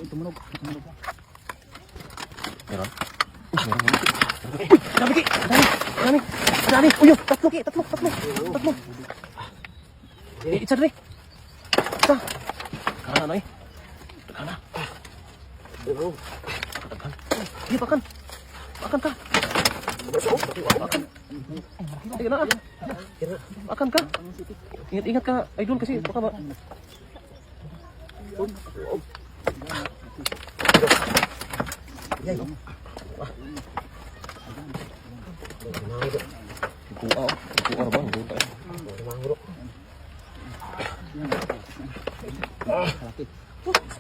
Tumunog. Meron? Dami ki! Dami! Uy, tatlo ki! Tatlo! Isa dali! Isa! Kana na eh. Kana. Iya, pakan ka. Pakan. Sige na. Pakan ka. Ingat ka, idol, kasi baka ba. Kuha ba?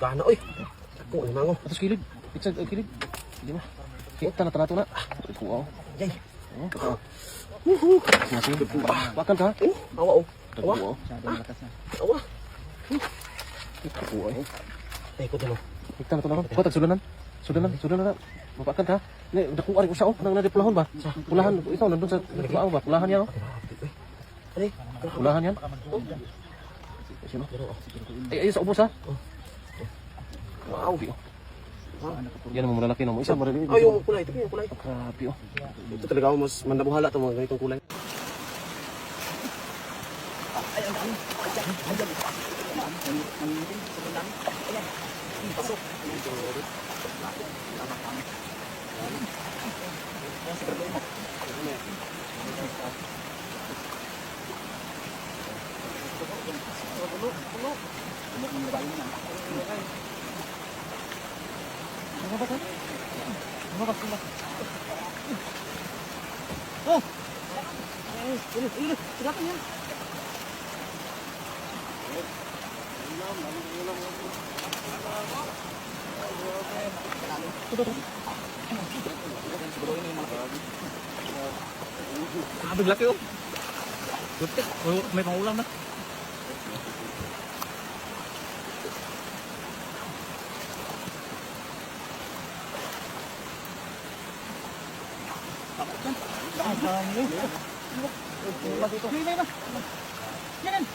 Gana oy. Ako mango. Atas kilid. Pizza kilid. Di ba? Kita na tanato na. Kuha. Yay. Masih. Pakan ka. Awa oh. Awa. Awa. Kuha. Tay ko dalo. Kita na tanato. Kota sudanan na. Mapakan ka. Ni nakuha rin usa nang nadipulahon ba? Pulahan ikaw nandun sa kuha ba? Pulahan yan. Pulahan yan. Sino? Ay, sa ubos ha. Wow. Yan ang malalaki no. Isa marami. Ay, yung kulay, ito yung kulay. Grabe oh. Ito talaga mas mandabuhala itong mga ganitong kulay. Grabe laki oh. Butik, may pangulam na. Yan.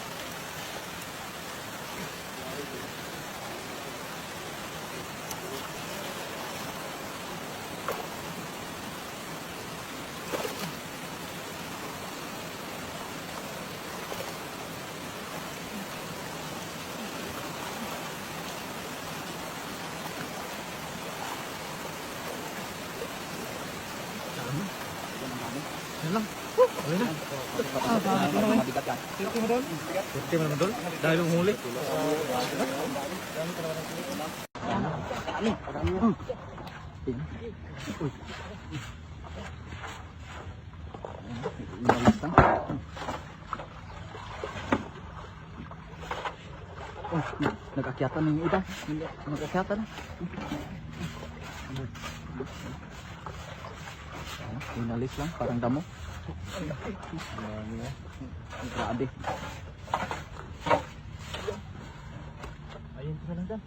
Yan lang. Okay na. Mabigat yan. Tingnan mo doon. Tingnan mo doon. Dahil umuli. Nag-akyatan ng iba. Nag-akyatan. Inalis lang, parang damo. Grabe. Ayun, tingnan lang dyan.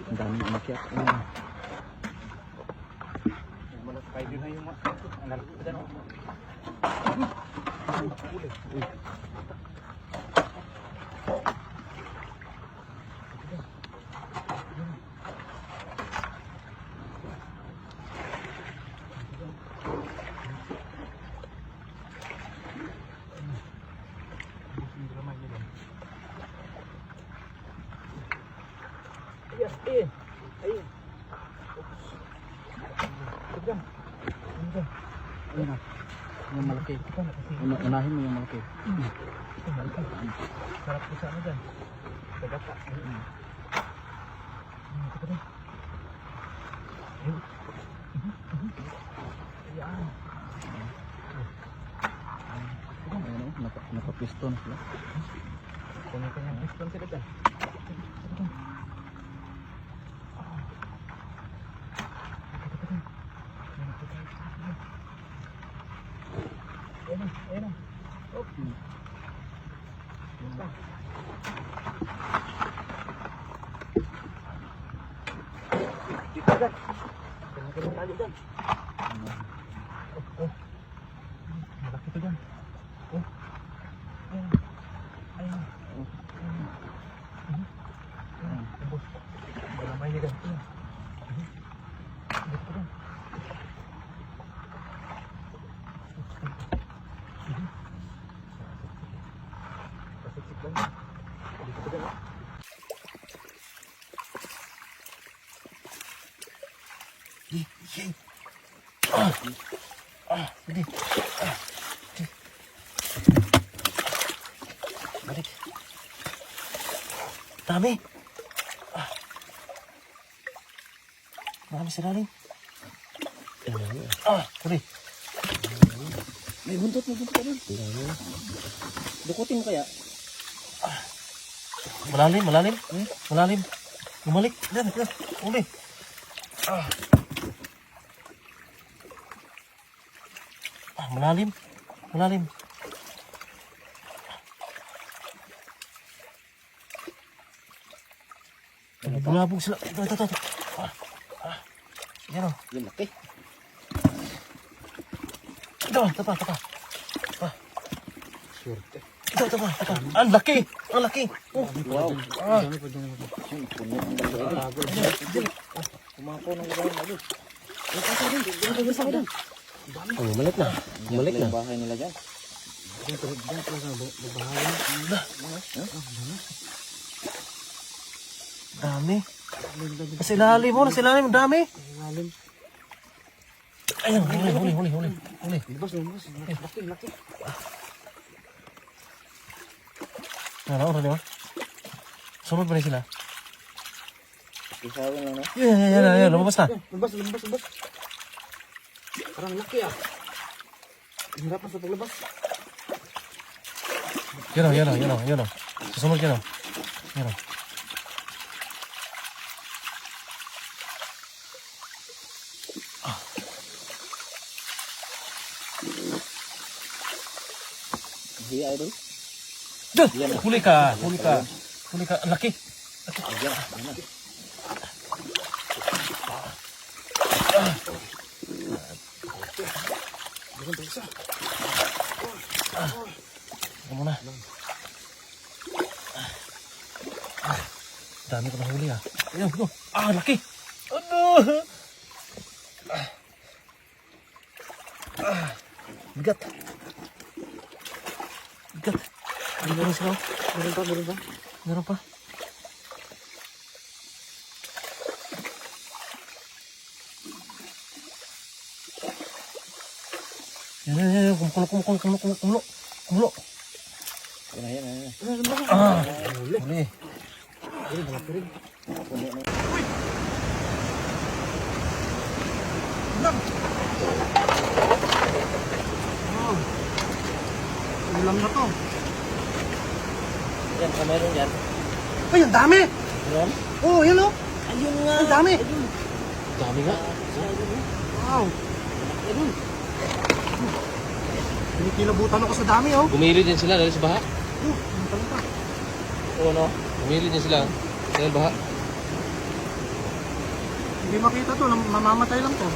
Ang dami umakyat. Kayo din na yung anak ko dyan. Yung malaki. Unahin mo yung malaki. Sarap ko sa ano dyan. Sa gata. Ayan. Ayan o, nakapiston sila. Kanya-kanyang piston sila dyan. Ayan na. Oh. Dito dyan. Kanya-kanyang tali dyan. Oh. Malaki to dyan. Oh. Ayan. Ayan. Ubos. Malamay niya dyan. Ayan. Dito dyan. Pasiksik lang yan. Dito dyan. Sige. Balik. Dami. Marami sa lalim. Huli. May buntot ka doon. Dukutin mo kaya? Malalim. Malalim. Bumalik. Yan. Huli. Malalim. Bulabog sila. Ito. Yan o. Yung laki. Ito pa. Swerte. Ito pa. Ang laki. Oh. Wow. Ah. Puno ang dalawa. Kumako ng gawin lagi. Bumalik na. Yung bahay nila dyan. Dami. Nasa ilalim, dami. Ayun, huli. Libas. Laki. Ano, di ba? Sunod pa rin sila. Isawin lang na. Yan, lumabas na. Lumabas. Parang laki ah. Hirapan sa paglabas. Yan o. Susunod yan o. Yan o. Hiya idol. Huli ka. Ang laki. Ayan. Ito muna. Dami ko na huli ah. Ayun. Laki. Bigat. Meron sila. Meron pa. Yan. Kumulo. Yan. Huli. Ulam na to. Yan, meron yan. Ay, ang dami! Yan. Oh, yan o. Ayun nga. Ang dami. Dami nga. Wow. Ayun. Kinikilabutan ako sa dami oh. Bumili din sila dahil sa baha. Ano talaga? Oo, no? Bumili din sila dahil baha. Hindi makita to, mamamatay lang to.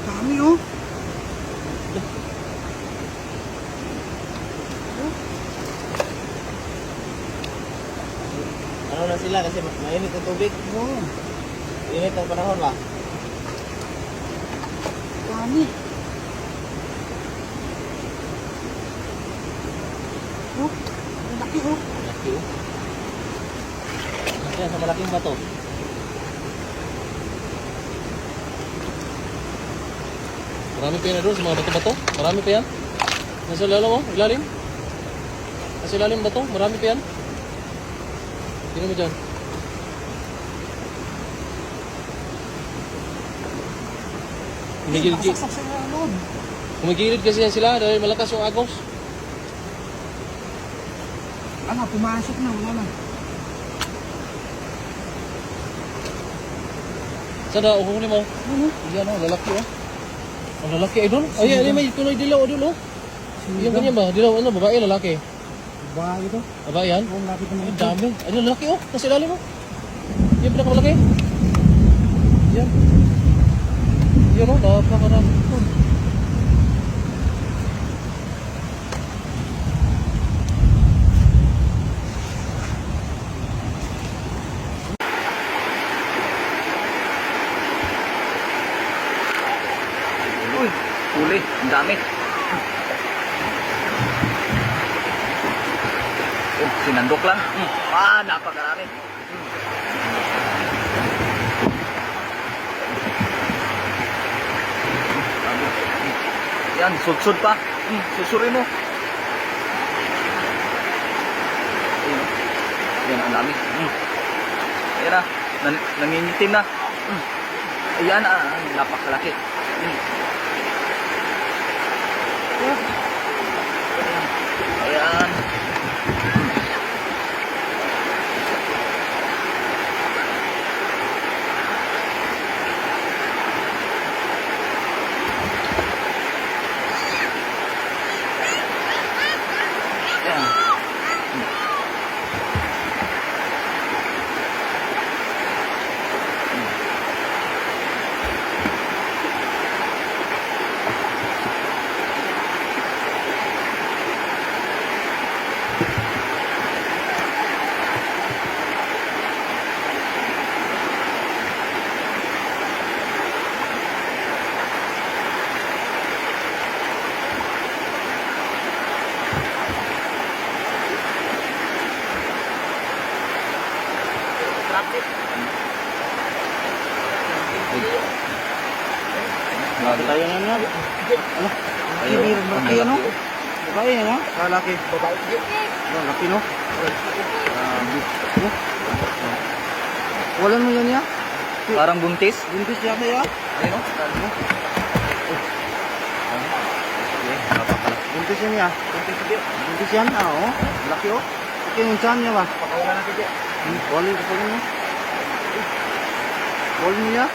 Dami oh. Ano na sila kasi mainit ang tubig. Oh, Init ang panahon ba? dami. Oh, ang laki oh. Laki oh. Yan, sa malaking bato. Marami pa yan doon sa mga bato-bato. Marami pa yan. Nasa ilalim mo, ilalim. Nasa ilalim bato, marami pa yan. Tingnan mo dyan. Kumigilid, Saksak sa loob. kumigilid kasi yan sila dahil malakas yung agos. Ano, pumasok na, wala na. Saan na, uhuli mo? Yan o, lalaki o. Ang lalaki ay doon? Ay, may tuloy dilaw doon oh. Yung ganyan ba? Dilaw, ano, babae, lalaki? Bahay ito. Babae yan? Oh, lapit na Ang dami. Ano, lalaki oh. Nasa ilalim mo. Yung pinakamalaki. Yan. Yan oh, napakarami. Uy, huli. Ang dami. Oh, sinandok lang. Napakarami. Yan, sudsud pa. Susuri mo. Yan, ang dami. Ayan na, nangingitim na. Ayan, napakalaki. Ayan. Lagi tayo na nga. Ano? Ayo, malaki ano? Babae ano? Lalaki. Babae. Laki no? Walan mo yan ya? Parang buntis? Buntis yata ya? Ayun no? Buntis yan ya? Buntis yan? Oo. Laki oh. Laki yung chan niya ba? Pakawalan natin dyan. Wali ko pa rin Wali mo ya?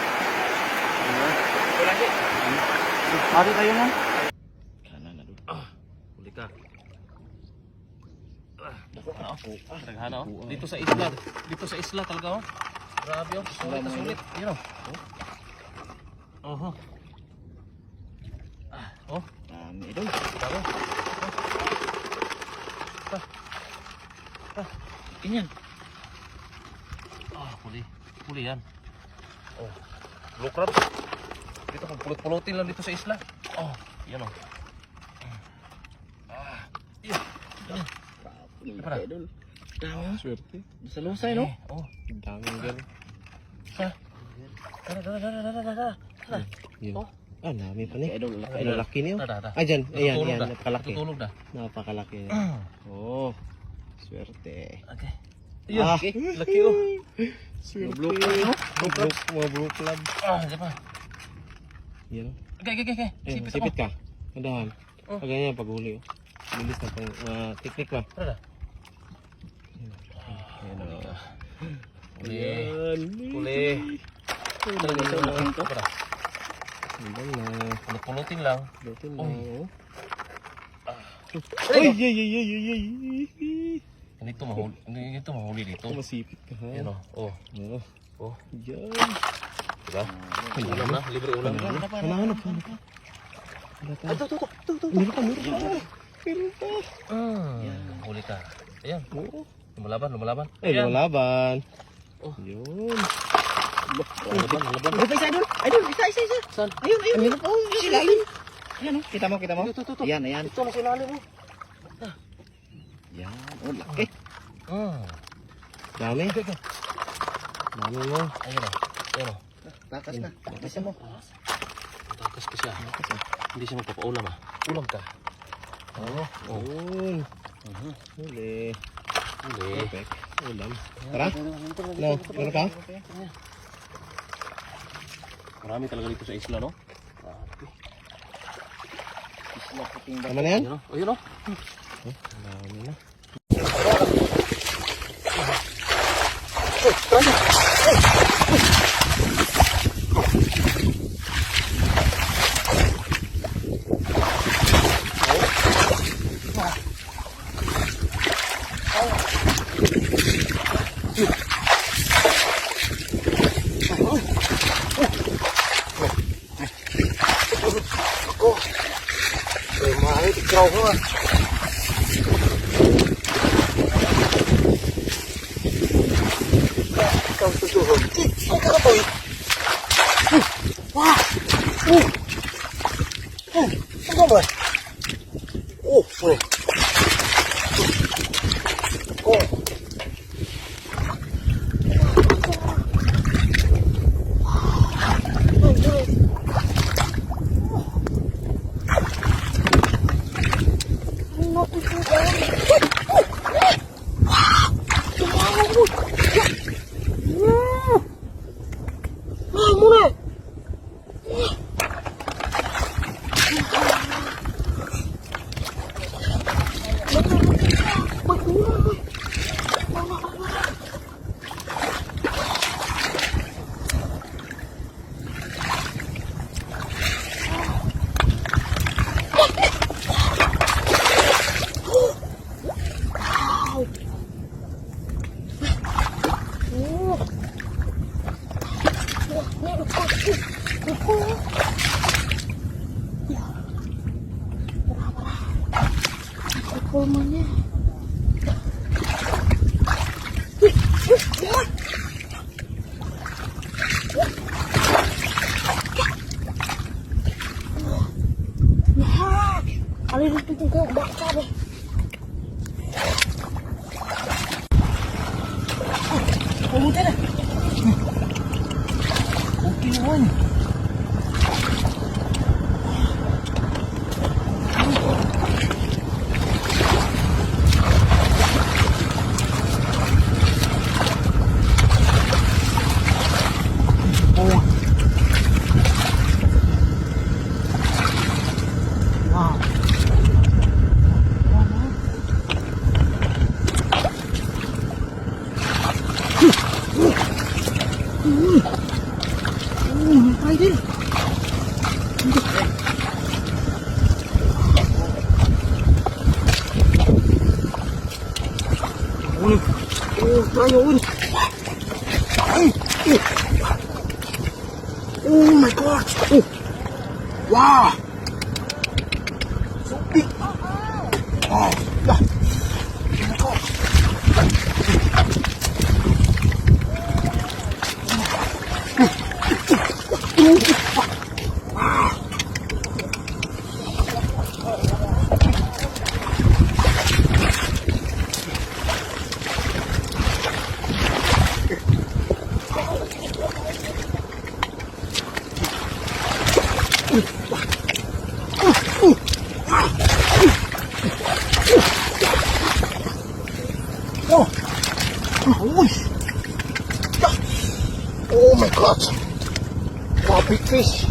Ari tayo na. Kanan na doon. Huli ka. Naghana oh. Dito sa isla. Dito sa isla talaga oh. Grabe oh. Sulit na sulit. Yun oh. Oh. Idol. Taro. Ganyan. Huli. Huli yan. Oh. Blue crab. Dito kung pulot-pulutin lang dito sa isla. Oh, yan oh. Idol. Dami. Swerte. Sa lusay no? Oh, Daming ganun. Tara. Yun. Oh. Dami pa ni. Idol. Ano laki niyo? Tara. Ayan, ayan, Natutulog yan. na. Napakalaki. Natutulog na. Napakalaki. Oh, swerte. Okay. Okay. Laki oh. Swerte. Blue crab, no? Mga blue club. Diyan pa. Yan. Okay. Ayan, sipit ka. Andahan. Ganyan paghuli. Bilis na pang teknik ba? Tara. Ayan o. Huli. Tara dito na. Tara. Ayan na. Pulutin lang. Dito na. Uy. Uy! Ay! Ganito mahuli dito. Masipit ka ha. Yan oh. Oh. Yan. Diba? Ulam na. Libre ulam na. Hanap ka. Meron pa. Meron pa. Huli ka. Ayan. Oo. Lumalaban. Ay, lumalaban. Oh. Yun. Lumalaban. Idol pa isa idol. Idol, isa. Saan? Ayun. Oh, silalim. Ayan oh. Kita mo. Ito. Ayan. Ito na sinalim mo. Yan. Oh, laki. Dami. Dami mo. Ayan o. Takas na. Takas mo. Takas pa siya. Hindi siya magpapaulam ah. Ulam ka. Oh. Huli. Huli. Perfect. Ulam. Tara. No, meron ka? Marami talaga dito sa isla, no? Isla puting Tama na yan? Ayun, oh. Ayun, oh. Dami na. Mahal ikaw ko ah. Ikaw susuhod. Ang kakapoy. Wah! Ano ba? Sorry. Oh my god! Oh! Wow! So big! Wow! Yeah! Oh my god! Oh my god! Wow, big fish!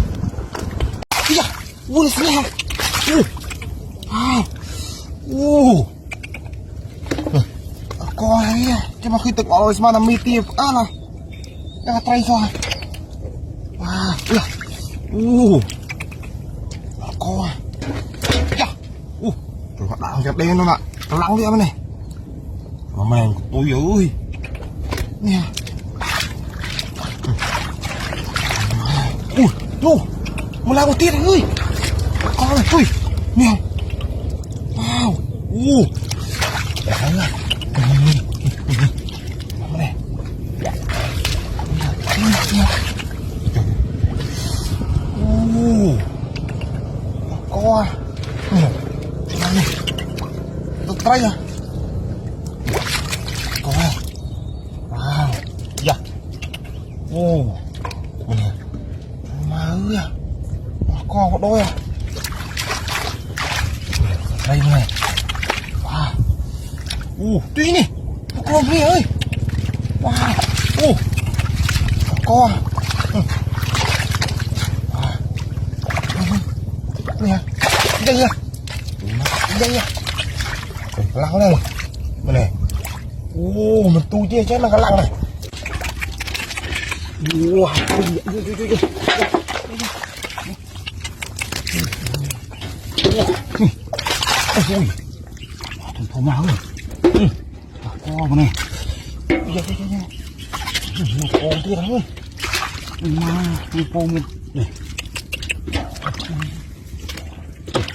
Yeah! What is that? Ako ay, di makita ko always man ang meaty of ana. Nakatry so. Wow, yeah. Ako ah. Yeah. Tuwa na ang gatay no na. Talang di man eh. Mamay ko tuyo uy. Yeah. No! Mula ko tira, uy! Ako, uy! Niya! Wow! Kaya! Mama na! Ako ah! Mami! Try ah! Ako ah! Wow! Yeah! Mau ya, một đôi à. Đây này. Wow. Tuy nè. Con đi ơi. Wow. Con. Nè. Đây à. Đây à. Lăng đây. Bên này. Mình tu chia chết là cái lăng này. Wow. Ôi, thằng máu rồi. Co này. Một con kia đấy. Mà một con này.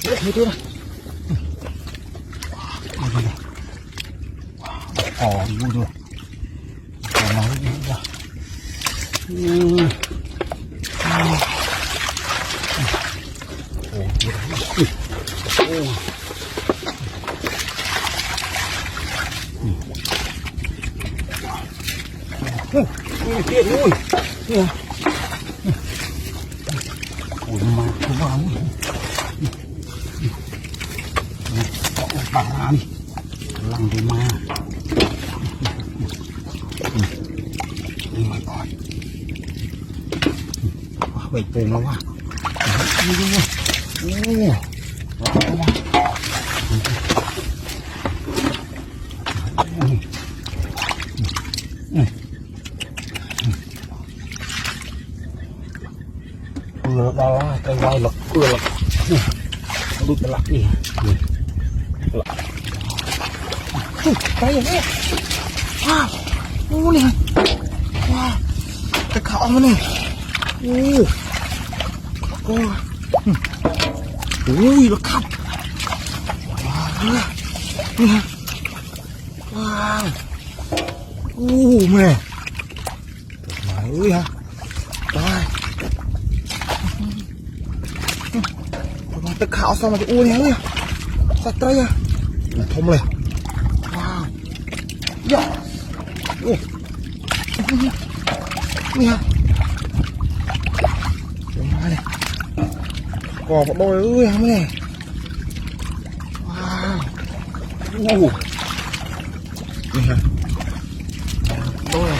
Thế kia này. Vui rồi. Còn máu đi ra. Tiền ui. Ôi mà không vào. Bằng ra đi. Lăng đi ma. Đi mà coi. Bạch tường nó quá. Lật đó là cây quay lật lật đút cái lật đi cái gì thế wow này wow cái khảo này cô ui nó khóc wow mẹ mày ơi hả đây cái khảo xong mà cái ui này nhá sạch tay à thông này wow dạ nè này còn một đôi ơi hả này wow nè đôi này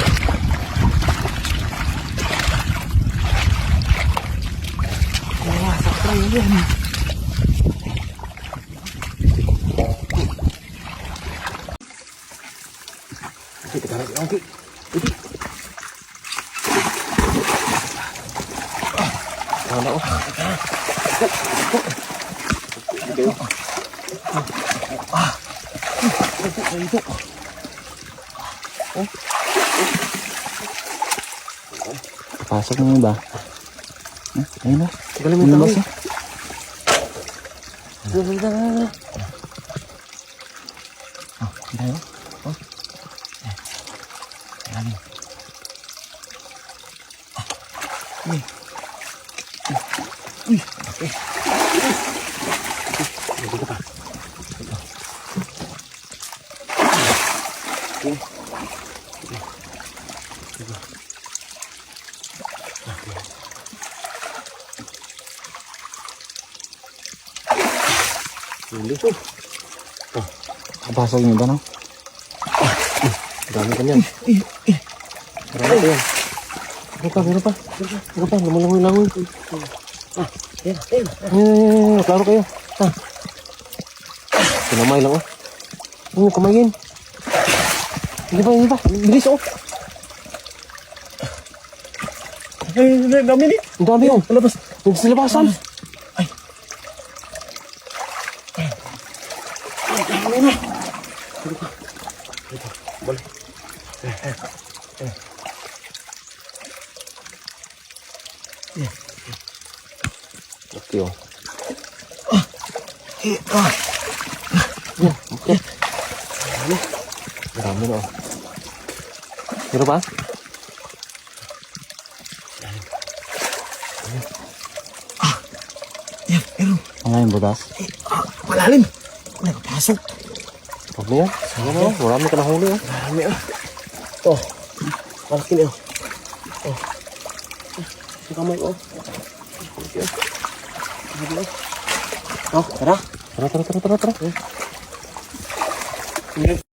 wow sạch tay luôn kita tarik lagi. Ini. Mana? Itu. Pasok mo ba? Ayun na. Kalimutan mo. Dayo. Pasok niyo ba no? Dami kanyan. Marami pa yan. Meron pa. Lumalangoy. Klaro kayo. Kinamay lang kumain. Hindi ba? Bilis Dami ni. Ang dami Labas. Nagsilabasan. Ay. Balik. Okay. Okay. Marami na. Meron ba? Ano yung butas? Malalim. Nakapasok. Huwag mo yan. Marami ka nahuli. Marami oh. Malaki na Yung kamay Oh, tara. Tara.